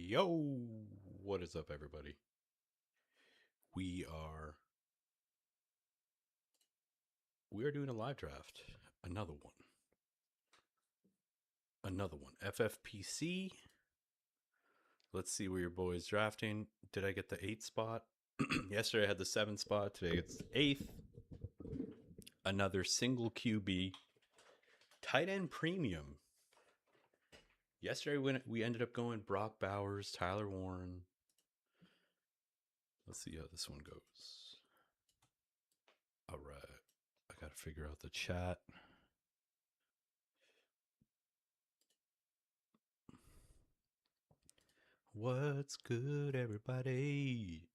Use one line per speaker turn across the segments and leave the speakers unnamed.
Yo, what is up, everybody? We are doing a live draft. Another one. FFPC. Let's see where your boy's drafting. Did I get the 8th spot? Yesterday I had the 7th spot. Today it's 8th. Another single QB. Tight end premium. Yesterday we ended up going Brock Bowers, Tyler Warren. Let's see how this one goes. All right. I got to figure out the chat. What's good, everybody?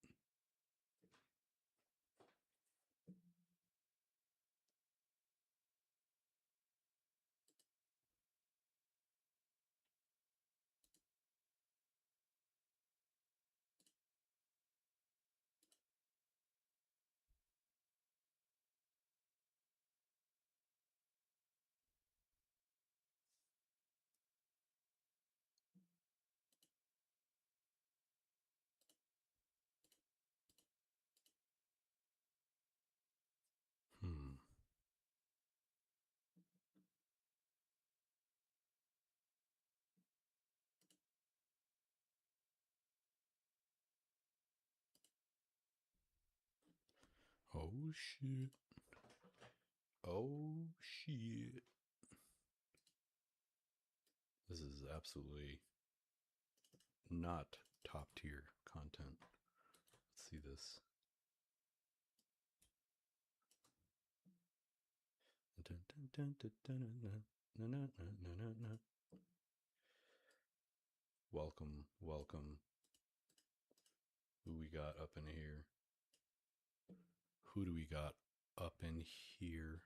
Hmm. Oh shit. Oh shit. This is absolutely not top tier content. Let's see this. Welcome, welcome. Who we got up in here? Who do we got up in here?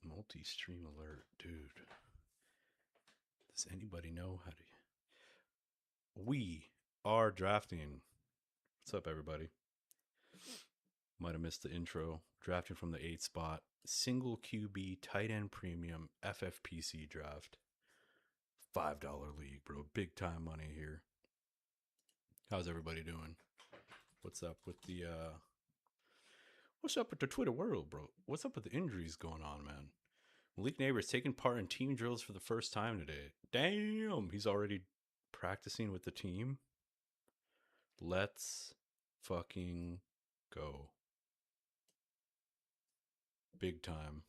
Multi-stream alert, dude. Does anybody know how to? We are drafting. What's up, everybody? Might have missed the intro. Drafting from the 8th spot. Single QB tight end premium FFPC draft. $5 league, bro. Big time money here. How's everybody doing? What's up with the Twitter world, bro? What's up with the injuries going on, man? Malik Neighbors taking part in team drills for the first time today. Damn, he's already practicing with the team. Let's fucking go. Big time.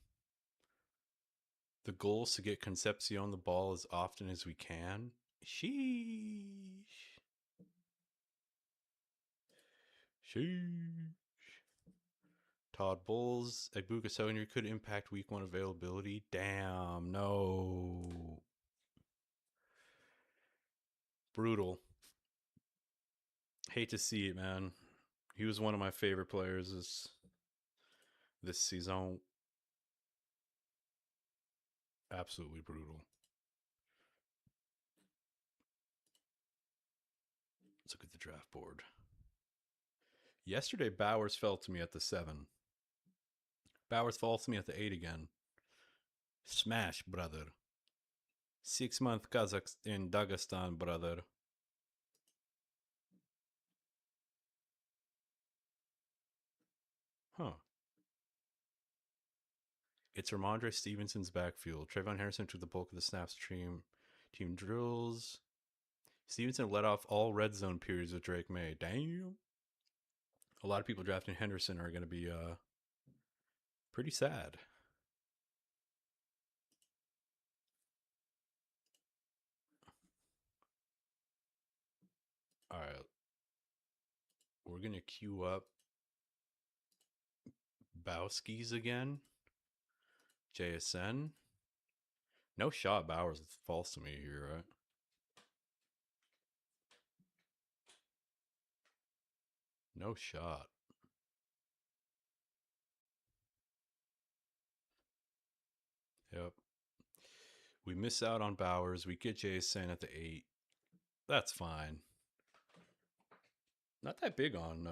The goal is to get Concepcion the ball as often as we can. Sheesh. Todd Bowles, Egbuka Sonier could impact week 1 availability. Damn, no. Brutal. Hate to see it, man. He was one of my favorite players this season. Absolutely brutal. Let's look at the draft board. Yesterday, Bowers fell to me at the 7. Bowers falls to me at the 8 again. Smash, brother. 6-month Kazakh in Dagestan, brother. Huh. It's Ramondre Stevenson's backfield. Trayvon Harrison took the bulk of the snaps team drills. Stevenson led off all red zone periods with Drake May. Damn. A lot of people drafting Henderson are going to be pretty sad. All right. We're going to queue up Bowski's again. JSN. No shot Bowers falls to me here, right? No shot. Yep. We miss out on Bowers. We get JSN at the 8. That's fine. Not that big on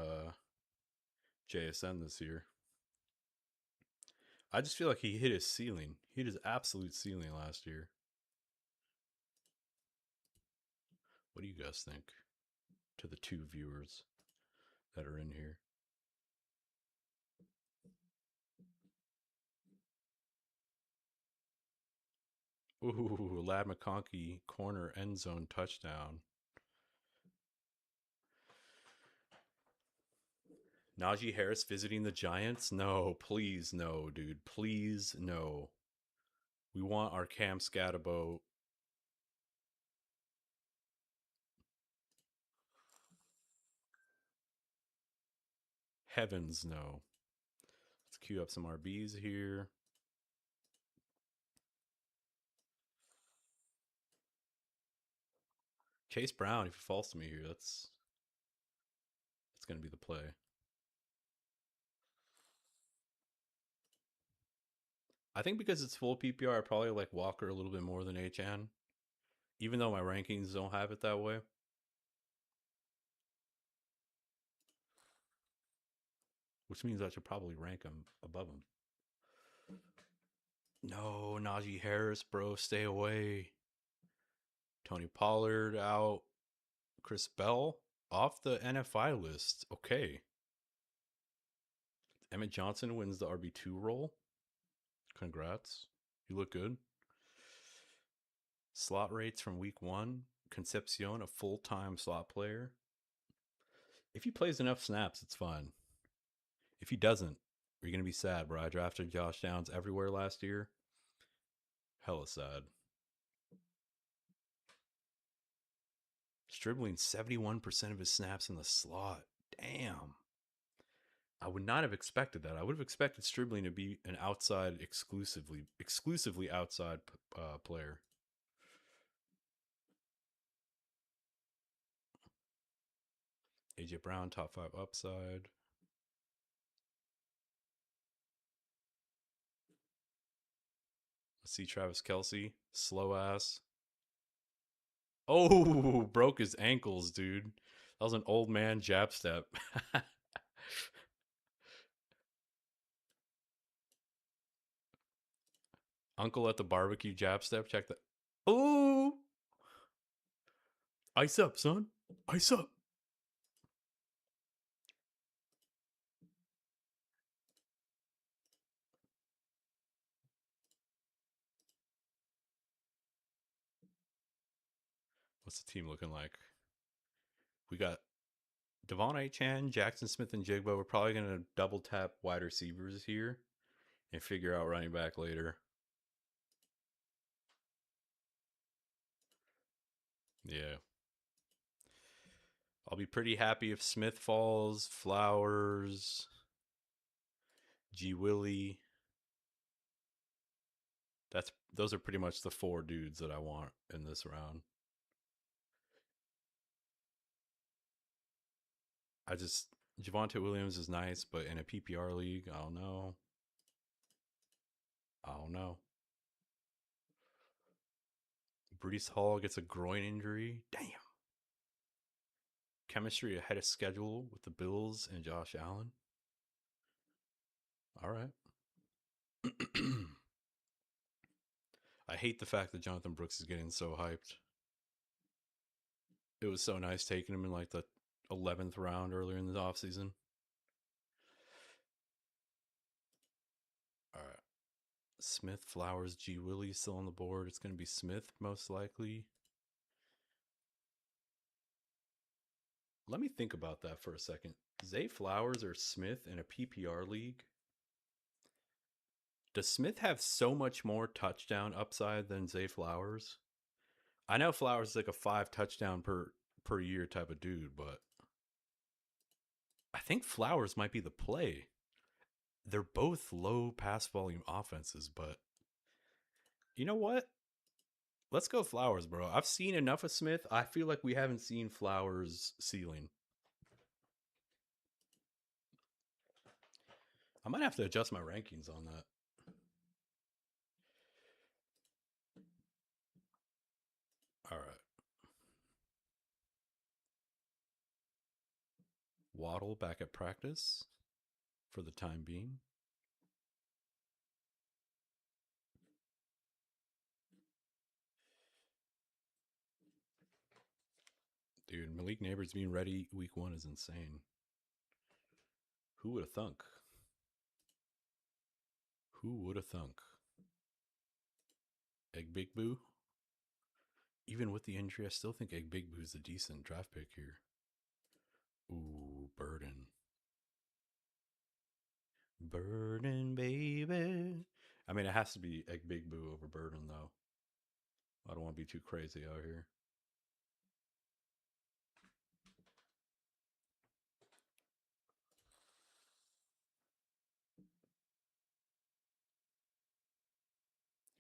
JSN this year. I just feel like he hit his ceiling. He hit his absolute ceiling last year. What do you guys think? To the two viewers that are in here. Ooh, Lad McConkey corner end zone touchdown. Najee Harris visiting the Giants? No, please, no, dude. Please, no. We want our Cam Scatabo. Heavens, no. Let's queue up some RBs here. Chase Brown, if he falls to me here, that's going to be the play. I think because it's full PPR, I probably like Walker a little bit more than HN, even though my rankings don't have it that way. Which means I should probably rank him above him. No, Najee Harris, bro, stay away. Tony Pollard out. Chris Bell off the NFI list. Okay. Emmett Johnson wins the RB2 role. Congrats. You look good. Slot rates from week one. Concepcion, a full-time slot player. If he plays enough snaps, it's fine. If he doesn't, you're going to be sad, bro. I drafted Josh Downs everywhere last year. Hella sad. Dribbling 71% of his snaps in the slot. Damn. I would not have expected that. I would have expected Stribling to be an outside exclusively outside player. AJ Brown, top 5 upside. Let's see Travis Kelce, slow ass. Oh, broke his ankles, dude. That was an old man jab step. Uncle at the barbecue jab step. Check that. Oh, ice up, son. Ice up. What's the team looking like? We got Devon Achane, Jackson Smith, and Jigba. We're probably going to double tap wide receivers here and figure out running back later. Yeah. I'll be pretty happy if Smith falls, Flowers, G Willie. Those are pretty much the 4 dudes that I want in this round. Javonte Williams is nice, but in a PPR league, I don't know. Brees Hall gets a groin injury. Damn. Chemistry ahead of schedule with the Bills and Josh Allen. All right. I hate the fact that Jonathan Brooks is getting so hyped. It was so nice taking him in like the 11th round earlier in the offseason. All right. Smith, Flowers, G. Willie still on the board. It's going to be Smith most likely. Let me think about that for a second. Zay Flowers or Smith in a PPR league? Does Smith have so much more touchdown upside than Zay Flowers? I know Flowers is like a 5 touchdown per year type of dude, but I think Flowers might be the play. They're both low pass volume offenses, but you know what? Let's go Flowers, bro. I've seen enough of Smith. I feel like we haven't seen Flowers' ceiling. I might have to adjust my rankings on that. All right. Waddle back at practice for the time being. Dude, Malik Neighbors being ready week 1 is insane. Who would have thunk? Who would have thunk? Egg Big Boo? Even with the injury, I still think Egg Big Boo is a decent draft pick here. Ooh, Burden. Burden, baby. I mean, it has to be Egg Big Boo over Burden, though. I don't want to be too crazy out here.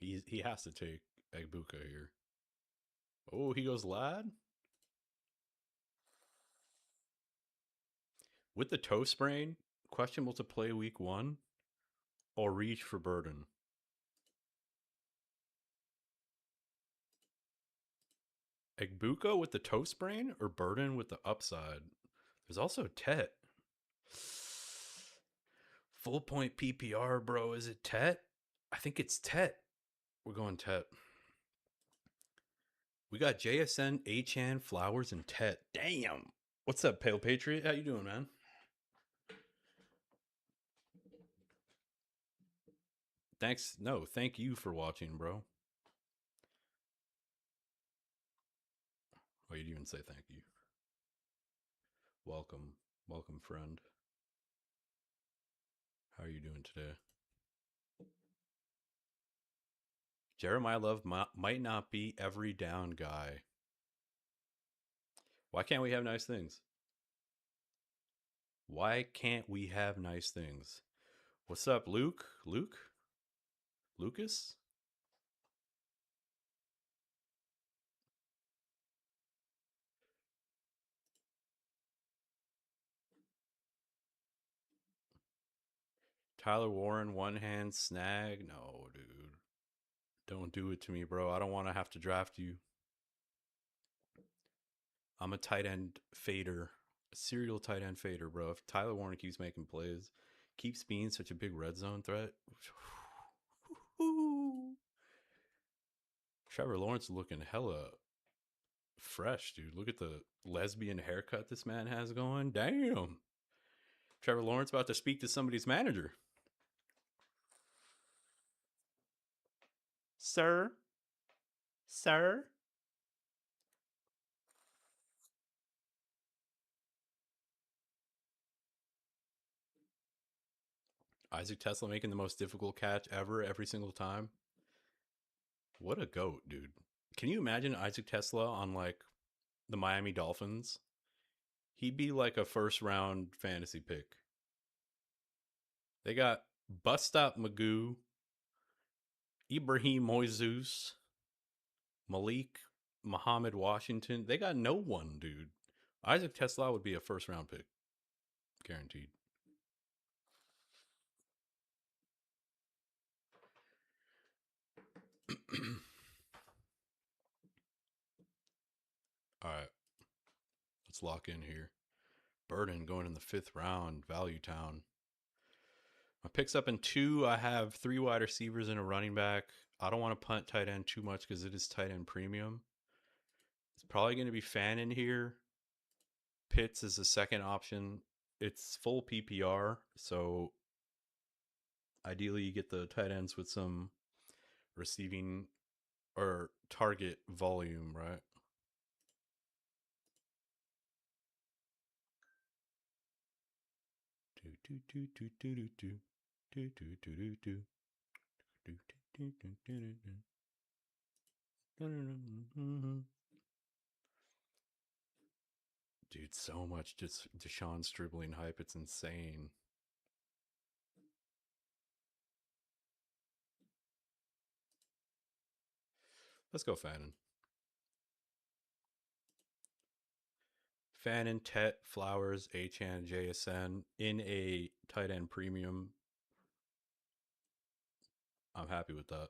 He has to take Egbuka here. Oh, he goes Lad? With the toe sprain, questionable to play week 1, or reach for Burden. Egbuka with the toe sprain or Burden with the upside? There's also Tet. Full point PPR, bro. Is it Tet? I think it's Tet. We're going Tet. We got JSN, Achan, Flowers, and Tet. Damn. What's up, Pale Patriot? How you doing, man? Thanks. No, thank you for watching, bro. Oh, you didn't even say thank you. Welcome. Welcome, friend. How are you doing today? Jeremiah Love might not be every down guy. Why can't we have nice things? Why can't we have nice things? What's up, Luke? Lucas? Tyler Warren, one hand snag? No, dude. Don't do it to me, bro. I don't want to have to draft you. I'm a tight end fader, a serial tight end fader, bro. If Tyler Warren keeps making plays, keeps being such a big red zone threat. Trevor Lawrence looking hella fresh, dude. Look at the lesbian haircut this man has going. Damn. Trevor Lawrence about to speak to somebody's manager. Sir? Sir? Isaac Tesla making the most difficult catch ever every single time. What a goat, dude. Can you imagine Isaac Tesla on like the Miami Dolphins? He'd be like a first round fantasy pick. They got Bust Stop Magoo, Ibrahim Moises, Malik Muhammad Washington. They got no one, dude. Isaac Tesla would be a first round pick. Guaranteed. All right. Let's lock in here. Burden going in the 5th round, Value Town. My picks up in 2. I have 3 wide receivers and a running back. I don't want to punt tight end too much because it is tight end premium. It's probably going to be Fan in here. Pitts is the second option. It's full PPR, so ideally you get the tight ends with some receiving or target volume, right? Dude, so much just Deshaun's dribbling hype. It's insane. Let's go Fannin. Fannin, Tet, Flowers, Achan, JSN in a tight end premium. I'm happy with that.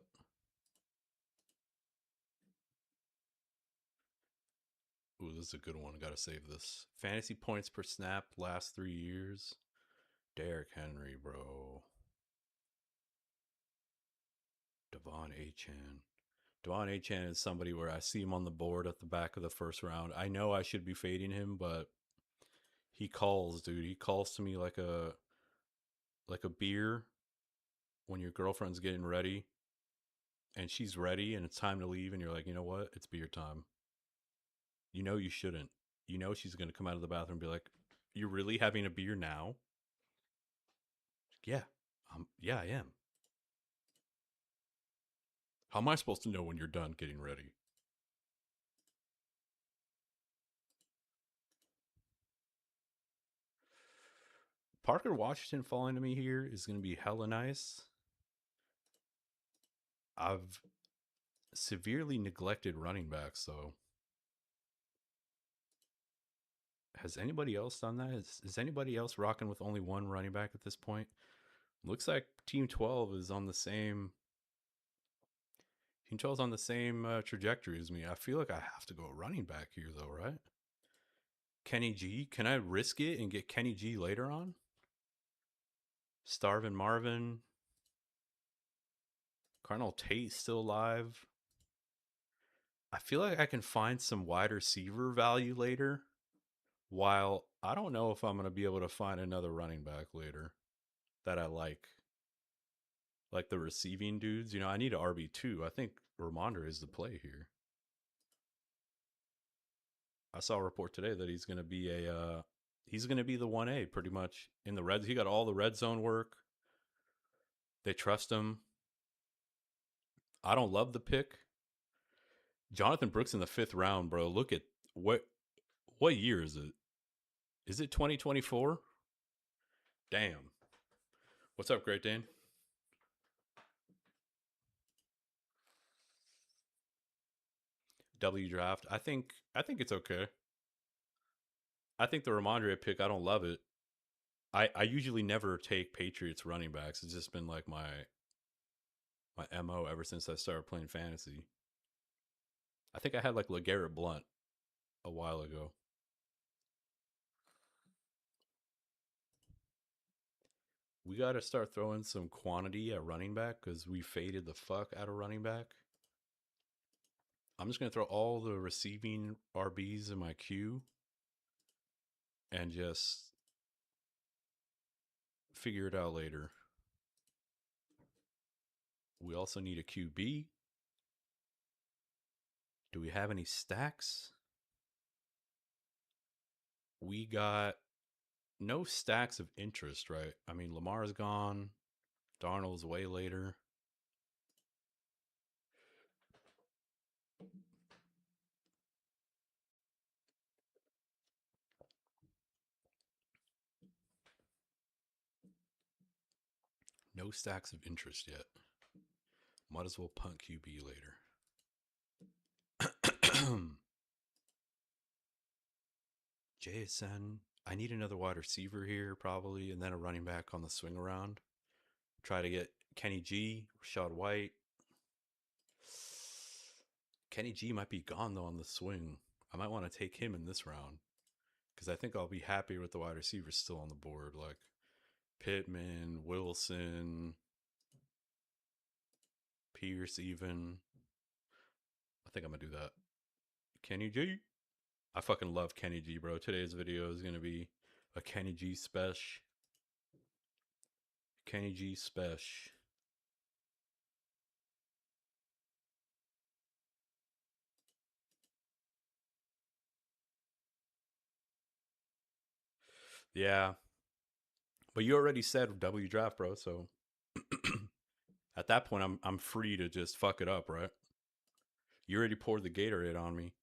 Ooh, this is a good one. Got to save this. Fantasy points per snap last 3 years. Derrick Henry, bro. Devon Achan. Devon Achan is somebody where I see him on the board at the back of the first round. I know I should be fading him, but he calls, dude. He calls to me like a beer when your girlfriend's getting ready and she's ready and it's time to leave and you're like, you know what? It's beer time. You know you shouldn't. You know she's gonna come out of the bathroom and be like, "You're really having a beer now?" Yeah, yeah, I am. How am I supposed to know when you're done getting ready? Parker Washington falling to me here is gonna be hella nice. I've severely neglected running backs, though. Has anybody else done that? Is anybody else rocking with only one running back at this point? Looks like Team 12 is on the same. Team 12 is on the same trajectory as me. I feel like I have to go running back here, though, right? Kenny G. Can I risk it and get Kenny G later on? Starvin Marvin. Cardinal Tate still alive. I feel like I can find some wide receiver value later. While I don't know if I'm going to be able to find another running back later that I like the receiving dudes. You know, I need an RB2. I think Ramondre is the play here. I saw a report today that he's going to be the 1A pretty much in the red. He got all the red zone work. They trust him. I don't love the pick. Jonathan Brooks in the 5th round, bro. Look at what year is it? Is it 2024? Damn. What's up, Great Dane? W draft. I think it's okay. I think the Ramondre pick, I don't love it. I usually never take Patriots running backs. It's just been like my MO ever since I started playing fantasy. I think I had like LeGarrette Blunt a while ago. We got to start throwing some quantity at running back because we faded the fuck out of running back. I'm just going to throw all the receiving RBs in my queue and just figure it out later. We also need a QB. Do we have any stacks? We got no stacks of interest, right? I mean, Lamar's gone. Darnold's way later. No stacks of interest yet. Might as well punt QB later. JSN. I need another wide receiver here, probably, and then a running back on the swing around. Try to get Kenny G, Rashad White. Kenny G might be gone, though, on the swing. I might want to take him in this round because I think I'll be happy with the wide receivers still on the board, like Pittman, Wilson, Pierce, even. I think I'm going to do that. Kenny G. I fucking love Kenny G, bro. Today's video is going to be a Kenny G special. Kenny G special. Yeah. But you already said W draft, bro, so at that point I'm free to just fuck it up, right? You already poured the Gatorade on me.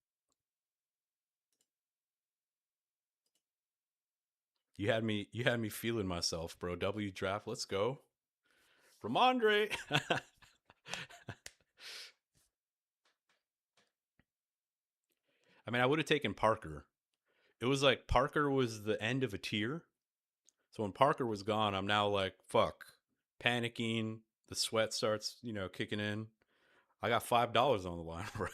You had me feeling myself, bro. W draft, let's go. Ramondre. I mean, I would have taken Parker. It was like Parker was the end of a tier. So when Parker was gone, I'm now like, fuck. Panicking. The sweat starts, kicking in. I got $5 on the line, bro.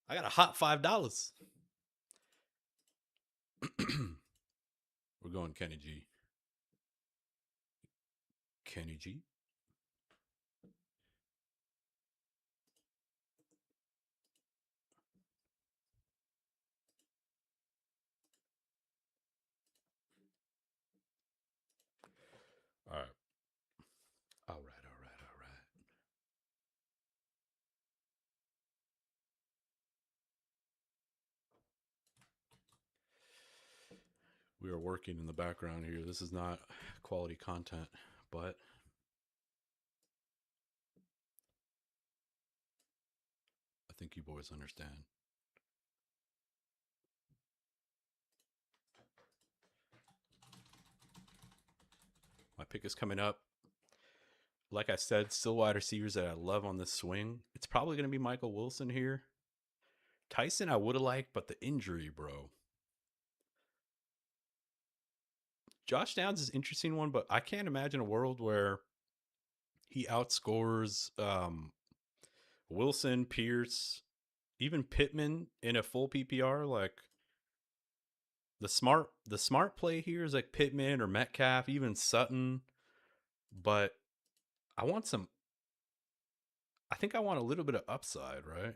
I got a hot $5. We're going Kenny G. Kenny G. All right. All right. All right. All right. We are working in the background here. This is not quality content, but I think you boys understand. My pick is coming up. Like I said, still wide receivers that I love on this swing. It's probably going to be Michael Wilson here. Tyson, I would have liked, but the injury, bro. Josh Downs is an interesting one, but I can't imagine a world where he outscores Wilson, Pierce, even Pittman in a full PPR. Like the smart play here is like Pittman or Metcalf, even Sutton. But I want some. I think I want a little bit of upside, right?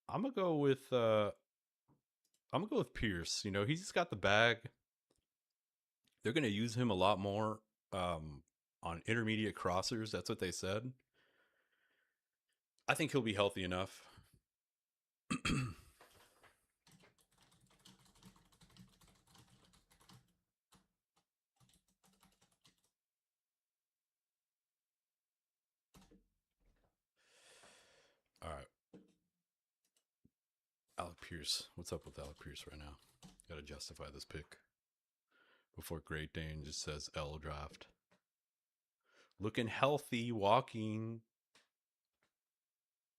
I'm gonna go with. I'm gonna go with Pierce. You know, he's just got the bag. They're gonna use him a lot more on intermediate crossers. That's what they said. I think he'll be healthy enough. All right, Alec Pierce. What's up with Alec Pierce right now? Got to justify this pick before Great Dane just says L draft. Looking healthy, walking.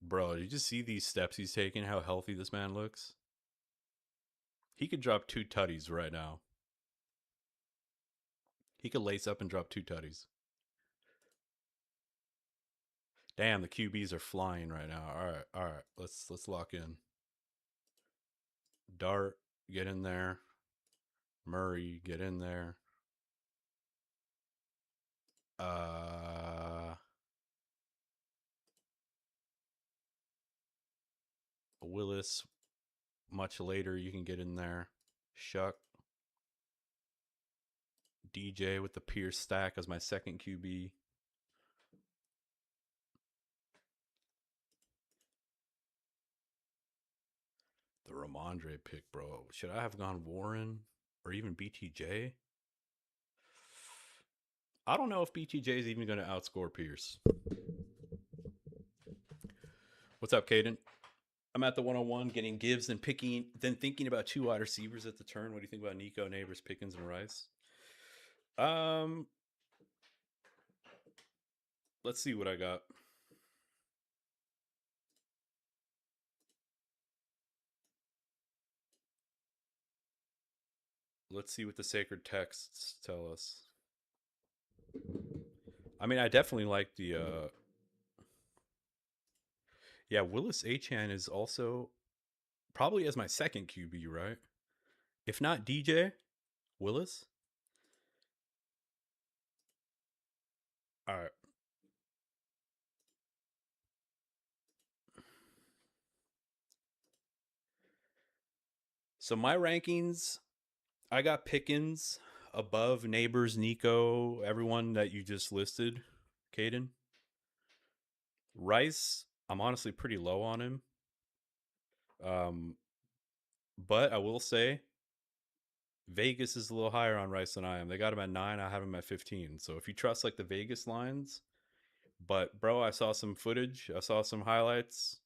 Bro, did you just see these steps he's taking? How healthy this man looks? He could drop 2 tutties right now. He could lace up and drop 2 tutties. Damn, the QBs are flying right now. All right. Let's lock in. Dart, get in there. Murray, get in there. Uh Willis, much later, you can get in there. Shuck. DJ with the Pierce stack as my second QB. The Ramondre pick, bro. Should I have gone Warren or even BTJ? I don't know if BTJ is even going to outscore Pierce. What's up, Caden? I'm at the 101 getting gives and picking, then thinking about 2 wide receivers at the turn. What do you think about Nico, Neighbors, Pickens, and Rice? Let's see what I got. Let's see what the sacred texts tell us. I mean, I definitely like the yeah, Willis Achan is also probably as my second QB, right? If not DJ, Willis. All right. So my rankings, I got Pickens above Neighbors, Nico, everyone that you just listed, Caden. Rice, I'm honestly pretty low on him. Um, but I will say Vegas is a little higher on Rice than I am. They got him at 9. I have him at 15. So if you trust like the Vegas lines, but bro, I saw some footage. I saw some highlights.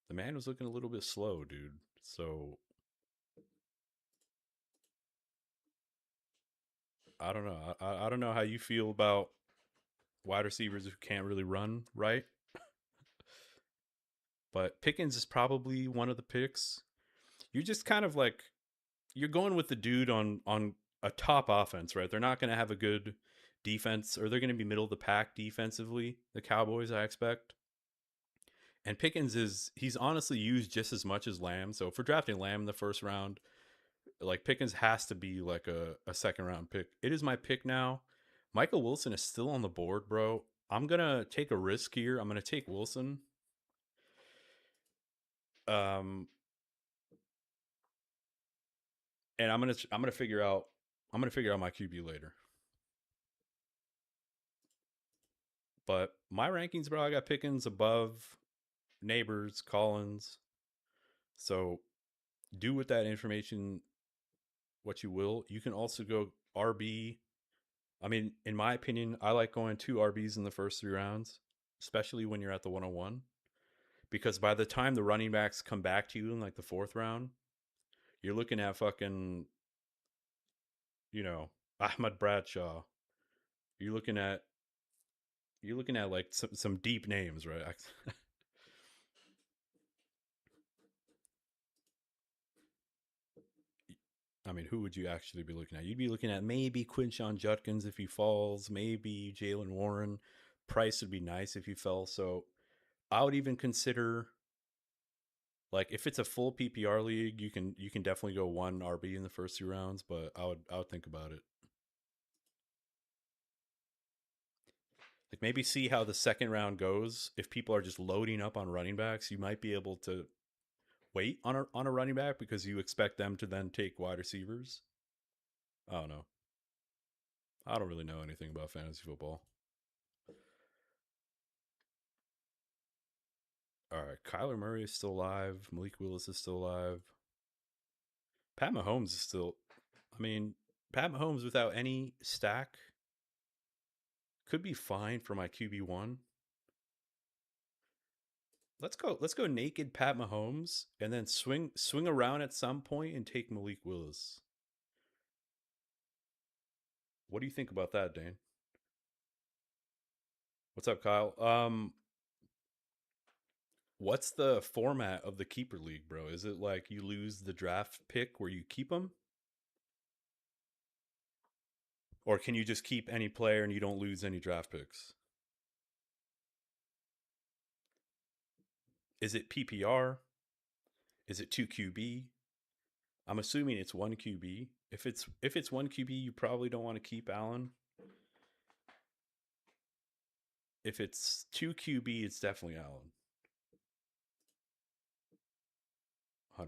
The man was looking a little bit slow, dude. So I don't know. I don't know how you feel about wide receivers who can't really run right. But Pickens is probably one of the picks. You're just kind of like you're going with the dude on a top offense, right? They're not going to have a good defense, or they're going to be middle of the pack defensively. The Cowboys, I expect. And Pickens he's honestly used just as much as Lamb. So if we're drafting Lamb in the first round, like Pickens has to be like a second round pick. It is my pick now. Michael Wilson is still on the board, bro. I'm gonna take a risk here. I'm gonna take Wilson. Um, and I'm gonna figure out I'm gonna figure out my QB later. But my rankings, bro, I got Pickens above Neighbors, Collins. So do with that information what you will. You can also go RB. I mean, in my opinion, I like going 2 RBs in the first 3 rounds, especially when you're at the 101. Because by the time the running backs come back to you in like the 4th round, you're looking at fucking, you know, Ahmad Bradshaw. You're looking at like some deep names, right? I mean, who would you actually be looking at? You'd be looking at maybe Quinshawn Judkins if he falls, maybe Jalen Warren. Price would be nice if he fell. So I would even consider, like, if it's a full PPR league, you can definitely go 1 RB in the first 2 rounds, but I would think about it. Like, maybe see how the second round goes. If people are just loading up on running backs, you might be able to wait on a running back because you expect them to then take wide receivers. I don't know. I don't really know anything about fantasy football. All right, Kyler Murray is still alive. Malik Willis is still alive. Pat Mahomes is still. I mean, Pat Mahomes without any stack could be fine for my QB1. Let's go. Let's go naked Pat Mahomes and then swing around at some point and take Malik Willis. What do you think about that, Dane? What's up, Kyle? What's the format of the keeper league, bro? Is it like you lose the draft pick where you keep them, or can you just keep any player and you don't lose any draft picks? Is it PPR? Is it 2 QB? I'm assuming it's 1 QB. If it's 1 QB, you probably don't want to keep Allen. If it's 2 QB, it's definitely Allen. 100%.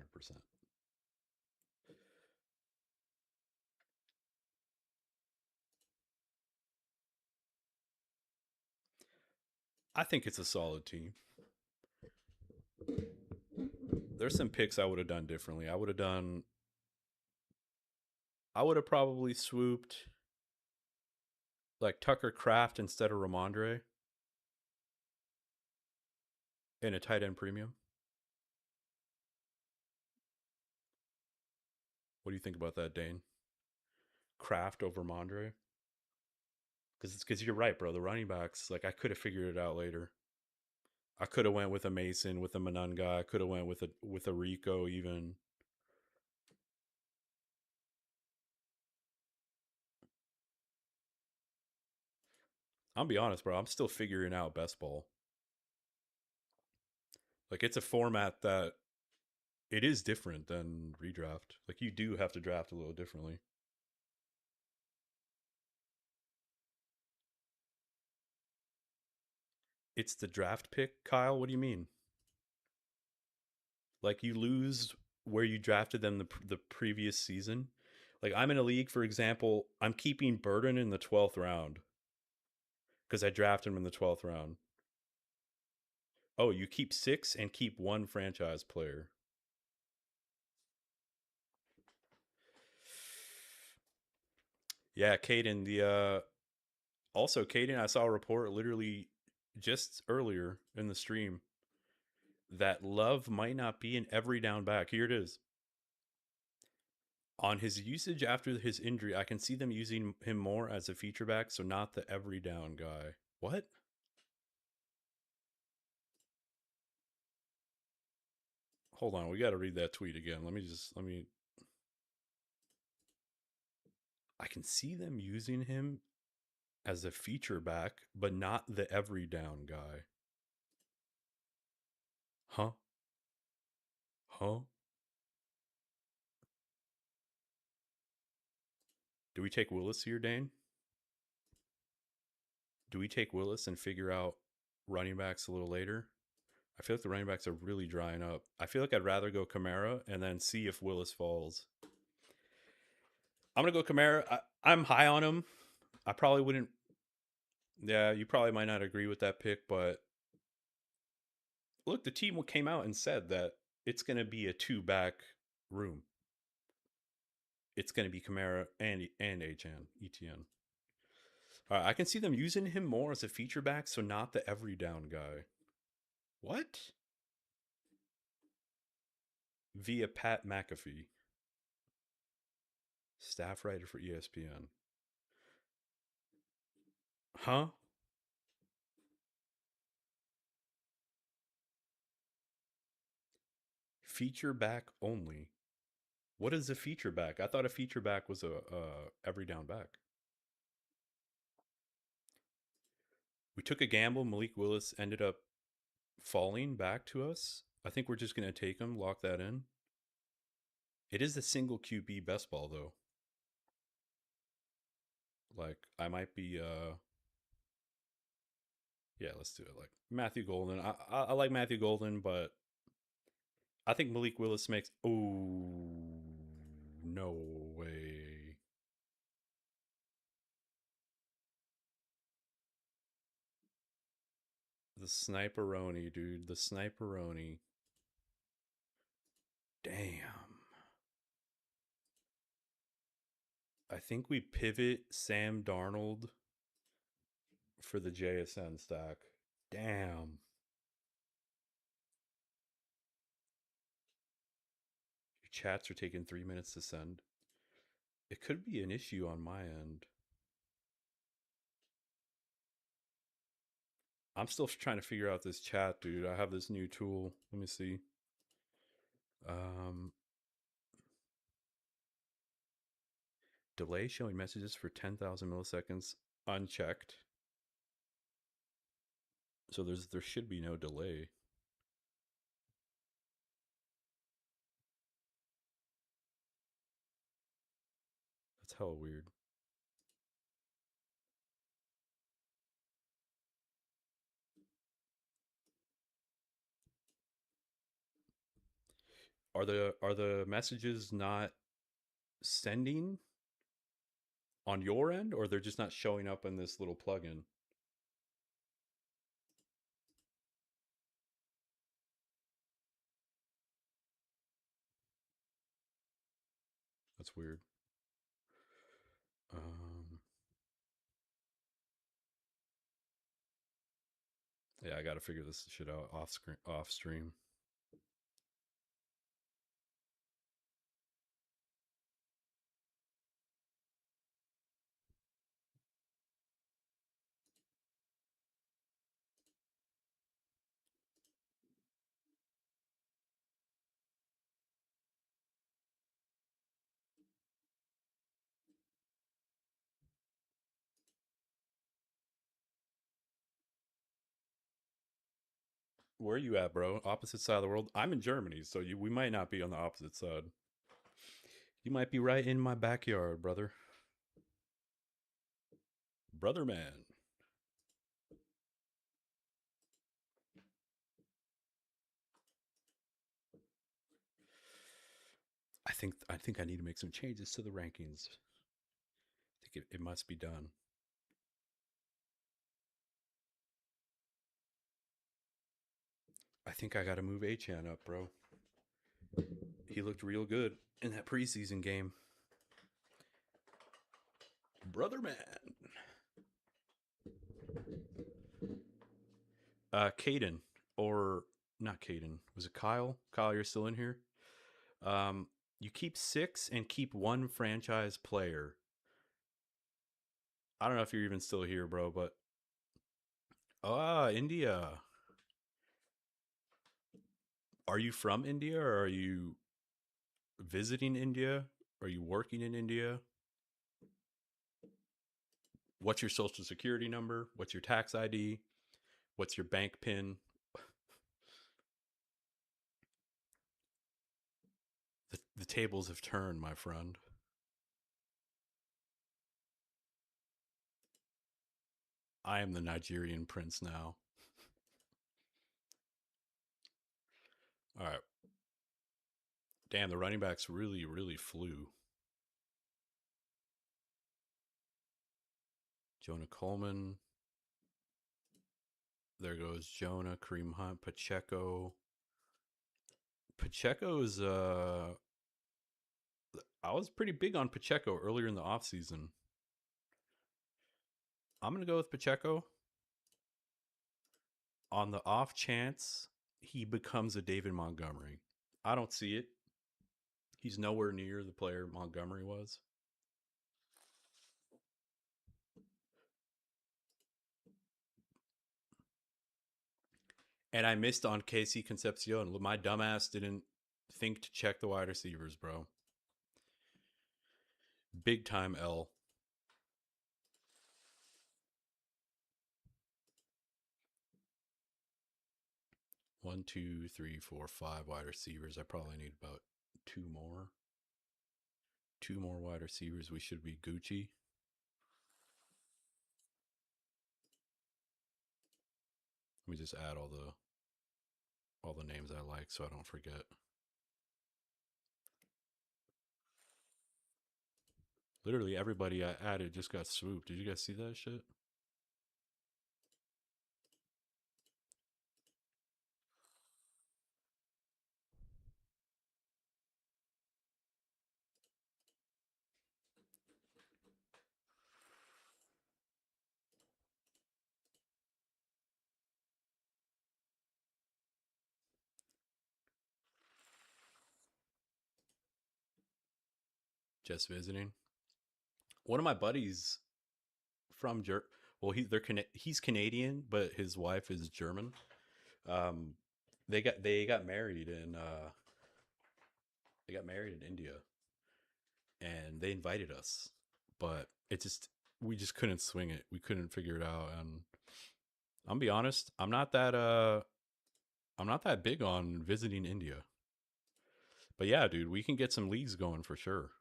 I think it's a solid team. There's some picks I would have done differently. I would have probably swooped like Tucker Kraft instead of Ramondre in a tight end premium. What do you think about that, Dane? Kraft over Ramondre? Because you're right, bro. The running backs, like, I could have figured it out later. I could have went with a Mason, with a Manunga. I could have went with a Rico even. I'll be honest, bro. I'm still figuring out best ball. Like, it's a format that it is different than redraft. Like, you do have to draft a little differently. It's the draft pick, Kyle. What do you mean? Like, you lose where you drafted them the previous season. Like, I'm in a league, for example, I'm keeping Burden in the 12th round because I drafted him in the 12th round. Oh, you keep 6 and keep 1 franchise player. Yeah, Caden. Also Caden, I saw a report literally just earlier in the stream that Love might not be an every down back. Here it is. On his usage after his injury, I can see them using him more as a feature back, so not the every down guy. What? Hold on, we got to read that tweet again. Let me. I can see them using him as a feature back, but not the every down guy. Huh? Huh? Do we take Willis here, Dane? Do we take Willis and figure out running backs a little later? I feel like the running backs are really drying up. I feel like I'd rather go Kamara and then see if Willis falls. I'm gonna go Kamara. I'm high on him. I probably wouldn't. Yeah, you probably might not agree with that pick, but look, the team came out and said that it's gonna be a two back room. It's gonna be Kamara and Achan ETN. I can see them using him more as a feature back, so not the every down guy. What? Via Pat McAfee, staff writer for ESPN. Huh? Feature back only. What is a feature back? I thought a feature back was a every down back. We took a gamble. Malik Willis ended up falling back to us. I think we're just going to take him, lock that in. It is the single QB best ball, though. Like, I might be, yeah, let's do it. Like, Matthew Golden. I like Matthew Golden, but I think Malik Willis makes, oh, no way. The Sniperoni, dude. The Sniperoni. Damn. I think we pivot Sam Darnold for the JSN stack. Damn. Your chats are taking 3 minutes to send. It could be an issue on my end. I'm still trying to figure out this chat, dude. I have this new tool. Let me see. Um, delay showing messages for 10,000 milliseconds unchecked. So there should be no delay. That's hella weird. Are the messages not sending on your end, or they're just not showing up in this little plugin? That's weird. Um, yeah, I got to figure this shit out off stream. Where are you at, bro? Opposite side of the world. I'm in Germany, so we might not be on the opposite side. You might be right in my backyard, brother. Brother man. I think I need to make some changes to the rankings. I think it must be done. I think I got to move Achan up, bro. He looked real good in that preseason game. Brother man. Caden, or not Caden. Was it Kyle? Kyle, you're still in here? Um, you keep 6 and keep 1 franchise player. I don't know if you're even still here, bro, but India. Are you from India, or are you visiting India? Are you working in India? What's your social security number? What's your tax ID? What's your bank PIN? The tables have turned, my friend. I am the Nigerian prince now. All right. Damn, the running backs really, really flew. Jonah Coleman. There goes Jonah, Kareem Hunt, Pacheco. Pacheco's I was pretty big on Pacheco earlier in the offseason. I'm gonna go with Pacheco on the off chance he becomes a David Montgomery. I don't see it. He's nowhere near the player Montgomery was. And I missed on Casey Concepcion. My dumbass didn't think to check the wide receivers, bro. Big time L. One, two, three, four, five wide receivers. I probably need about two more. Two more wide receivers. We should be Gucci. Let me just add all the names I like so I don't forget. Literally everybody I added just got swooped. Did you guys see that shit? Just visiting. One of my buddies from well, he's Canadian, but his wife is German. Um, they got married in India, and they invited us, but we just couldn't swing it. We couldn't figure it out, and I'm be honest, I'm not that big on visiting India. But yeah, dude, we can get some leagues going for sure.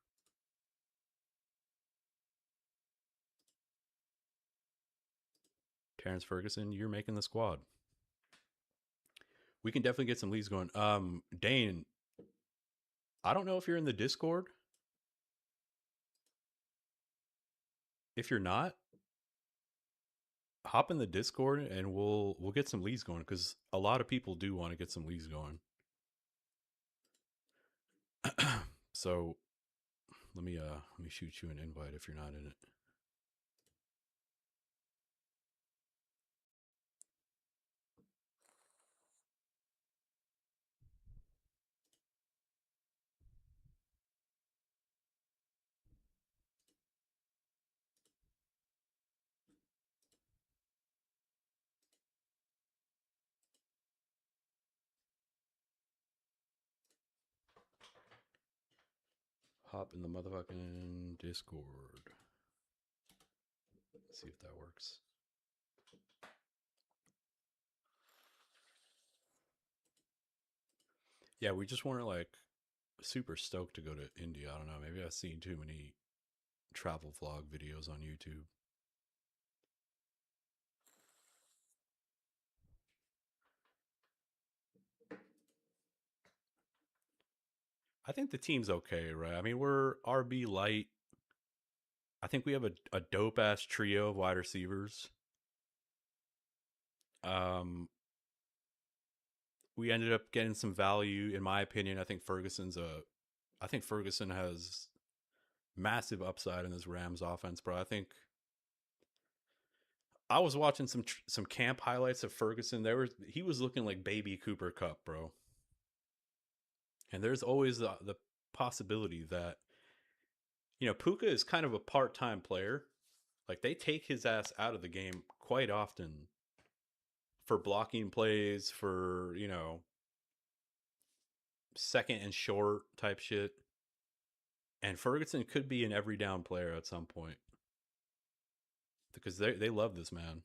Terrence Ferguson, you're making the squad. We can definitely get some leagues going. Dane, I don't know if you're in the Discord. If you're not, hop in the Discord and we'll get some leagues going because a lot of people do want to get some leagues going. So let me shoot you an invite if you're not in it. Hop in the motherfucking Discord. Let's see if that works. Yeah, we just weren't like super stoked to go to India. I don't know. Maybe I've seen too many travel vlog videos on YouTube. I think the team's okay, right? I mean, we're RB light. I think we have a dope ass trio of wide receivers. Um, we ended up getting some value, in my opinion. I think Ferguson has massive upside in this Rams offense, bro. I think I was watching some camp highlights of Ferguson. He was looking like baby Cooper Kupp, bro. And there's always the possibility that Puka is kind of a part-time player. Like they take his ass out of the game quite often for blocking plays, for second and short type shit. And Ferguson could be an every down player at some point because they love this man.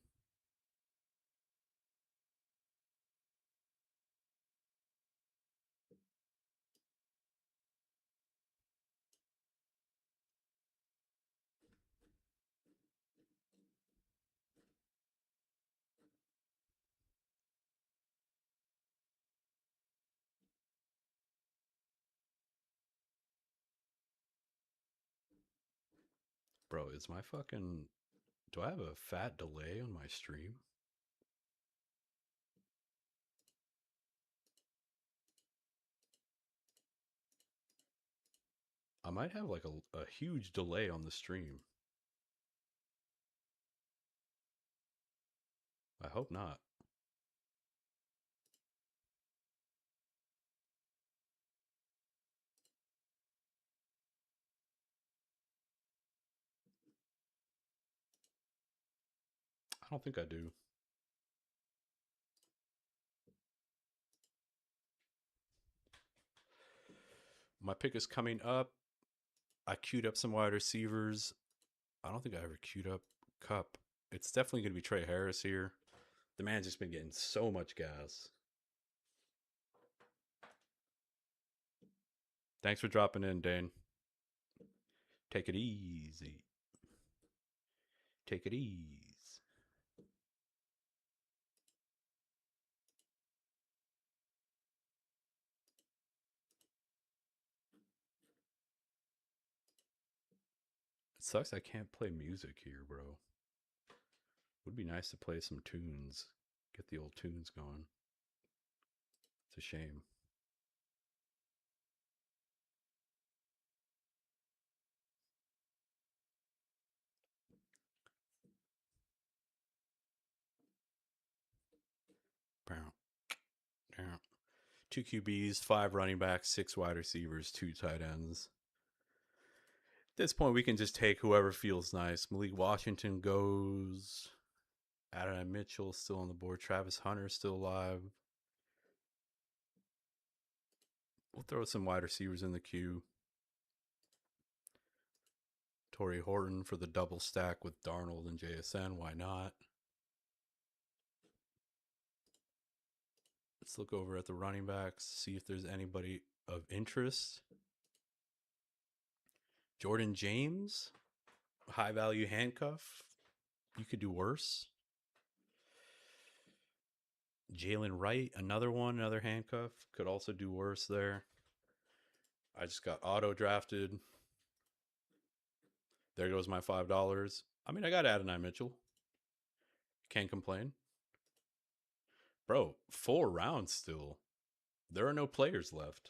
Bro, is my fucking Do I have a fat delay on my stream? I might have like a huge delay on the stream. I hope not. I don't think I do. My pick is coming up. I queued up some wide receivers. I don't think I ever queued up Cup. It's definitely going to be Trey Harris here. The man's just been getting so much gas. Thanks for dropping in, Dane. Take it easy. Take it easy. It sucks I can't play music here, bro. Would be nice to play some tunes. Get the old tunes going. It's a shame. Bow, down. 2 QBs, 5 running backs, 6 wide receivers, 2 tight ends. At this point, we can just take whoever feels nice. Malik Washington goes. Adonai Mitchell still on the board. Travis Hunter still alive. We'll throw some wide receivers in the queue. Torrey Horton for the double stack with Darnold and JSN. Why not? Let's look over at the running backs, see if there's anybody of interest. Jordan James, high value handcuff. You could do worse. Jalen Wright, another one, another handcuff. Could also do worse there. I just got auto drafted. There goes my $5. I mean, I got Adonai Mitchell. Can't complain. Bro, 4 rounds still. There are no players left.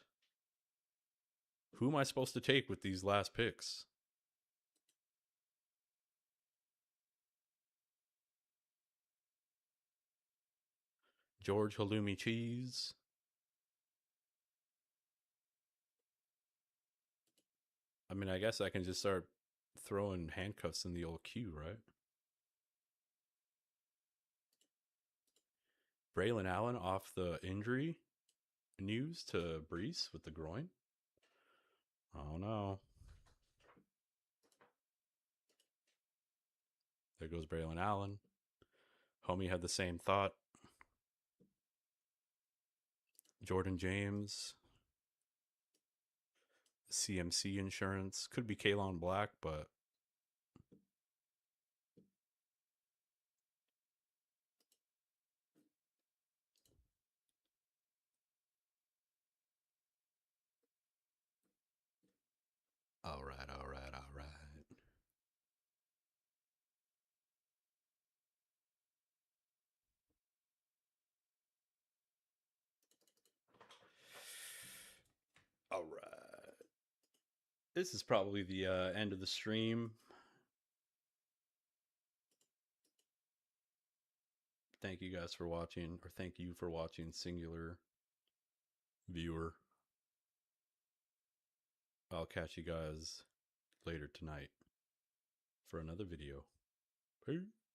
Who am I supposed to take with these last picks? George Halloumi Cheese. I mean, I guess I can just start throwing handcuffs in the old queue, right? Braylon Allen off the injury news to Brees with the groin. Oh no. There goes Braylon Allen. Homie had the same thought. Jordan James. CMC insurance. Could be Kalon Black, but all right, all right, all right. All right. This is probably the end of the stream. Thank you guys for watching, or thank you for watching, singular viewer. I'll catch you guys later tonight for another video. Peace.